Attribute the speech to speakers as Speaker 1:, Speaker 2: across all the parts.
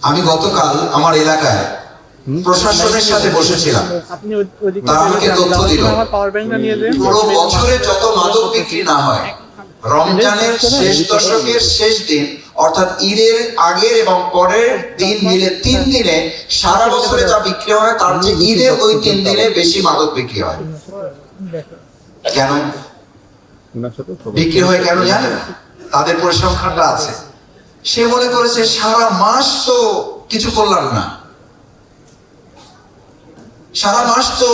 Speaker 1: আমি গতকাল আমার এলাকায় প্রশাসনের সাথে বসেছিলাম। তারা আমাকে তথ্য দিল পুরো বছরে যত মাদক বিক্রি না হয়, রমজানের শেষ দশকের শেষ দিন অর্থাৎ ঈদের আগের এবং পরের দিন মিলে 3 দিনে সারা বছরে যা বিক্রি হয় তার চেয়ে ঈদের ওই 3 দিনে বেশি মাদক বিক্রি হয়। কেন বিক্রি হয় কেন জানেন? তাদের পরিসংখ্যানটা আছে। সে মনে করেছে সারা মাস তো কিছু করলাম না, সারা মাস তো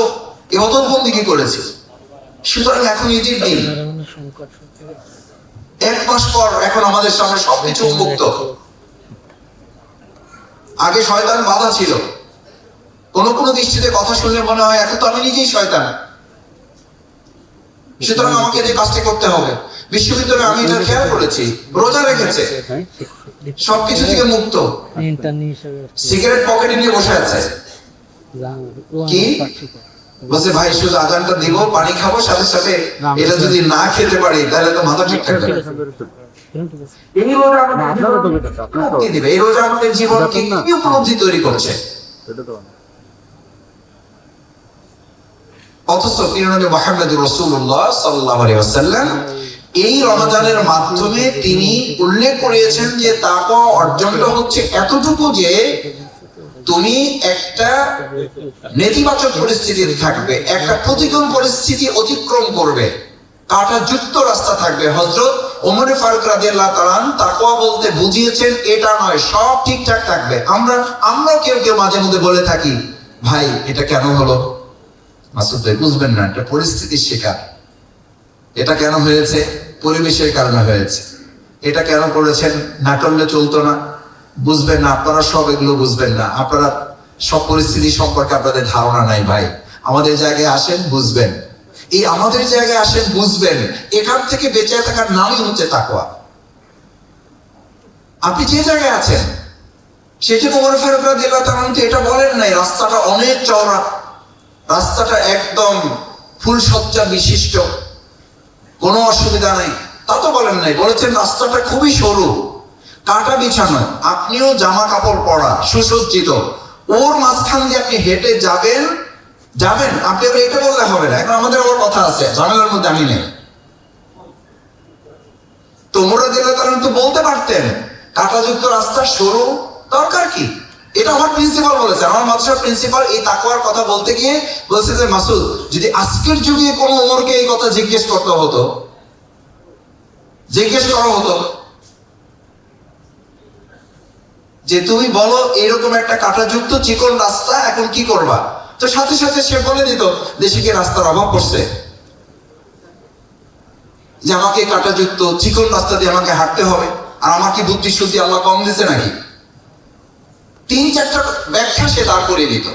Speaker 1: ইবাদতবন্দি করেছি, সুতরাং এখন ঈদের দিন 1 মাস পর এখন আমাদের সামনে সবকিছু মুক্ত। আগে শয়তান বাধা ছিল, কোন কোন দৃষ্টিতে কথা শুনলে মনে হয় এখন তো আমি নিজেই শয়তান, সুতরাং আমাকে যে কাজটি করতে হবে। বিশ্ববিদ্যালয়ে আমি এটা খেয়াল করেছি, রোজা রেখেছে, সবকিছু থেকে মুক্ত, সিগারেট পকেটে নিয়ে বসে আছে, কি বলছে ভাই শুধু আজানটা দিব, পানি খাবো, সাথে সাথে এটা যদি না খেতে পারি তাহলে তো মাথা ঠিক থাকবে না। এই রোজা আমাদের জীবনকে কি উপলব্ধি তৈরি করছে। অথচ প্রিয় নবী মুহাম্মদুর রাসূলুল্লাহ সাল্লাল্লাহু আলাইহি ওয়াসাল্লাম এই রমজানের মাধ্যমে তিনি উল্লেখ করেছেন যে তাকওয়া অর্জনটা হচ্ছে এতটুকু যে তুমি একটা নেতিবাচক পরিস্থিতিতে থাকবে, একটা প্রতিকূল পরিস্থিতি অতিক্রম করবে, কাঁটাযুক্ত রাস্তা থাকবে। হযরত ওমর ফারুক রাদিয়াল্লাহু তাআলা তাকওয়া বলতে বুঝিয়েছেন এটা নয় সব ঠিকঠাক থাকবে। আমরা কেউ কেউ মাঝে মধ্যে বলে থাকি ভাই এটা কেন হলো, মাসুদ ভাই বুঝবেন না, এটা পরিস্থিতির শিকার, এটা কেন হয়েছে পরিবেশের কারণে হয়েছে, এটা কেন করেছেন না করলে চলতো না, বুঝবেন না আপনারা, সব এগুলো বুঝবেন না, আপনারা সব পরিস্থিতি সম্পর্কে আপনাদের ধারণা নাই ভাই, আমাদের জায়গায় আসেন বুঝবেন। এই আমাদের জায়গায় আসেন বুঝবেন, এখান থেকে বেঁচে থাকার নামই হচ্ছে তাকওয়া। আপনি যে জায়গায় আছেন সেজন্য ওমর ফারুক রাদিয়াল্লাহু তাআলা এটা বলেন নাই রাস্তাটা অনেক চওড়া, রাস্তাটা একদম ফুলসজ্জা বিশিষ্ট, কোনো অসুবিধা নাই, তা তো বলেন নাই। বলেছেন রাস্তাটা খুবই সরু, কাঁটা বিছানো, আপনিও জামা কাপড় পরা সুসজ্জিত, ওর মাঝখান দিয়ে আপনি হেঁটে যাবেন। আপনি আবার এটা বললে হবে না, এখন আমাদের আবার কথা আছে, ঝামেলার মধ্যে আমি নেই। তো ওমর রাদিয়াল্লাহু তাআলা তো বলতে পারতেন কাঁটাযুক্ত রাস্তা সরু, দরকার কি? এটা আমার প্রিন্সিপাল বলেছেন, আমার মাদ্রাসার প্রিন্সিপাল এই তাকওয়ার কথা বলতে গিয়ে বলছে যে মাসুদ যদি আজকের যুগে কোনো ওমরকে এই কথা জিজ্ঞেস করা হতো যে তুমি বলো এরকম একটা কাঁটাযুক্ত চিকন রাস্তা এখন কি করবা, তো সাথে সাথে সে বলে দিত দেশে কি রাস্তার অভাব পড়ছে যে আমাকে কাঁটাযুক্ত চিকন রাস্তা দিয়ে আমাকে হাঁটতে হবে, আর আমাকে বুদ্ধি শুদ্ধি আল্লাহ কম দিছে নাকি? 3-4টা ব্যাখ্যা সে দাঁড় করিয়ে দিত।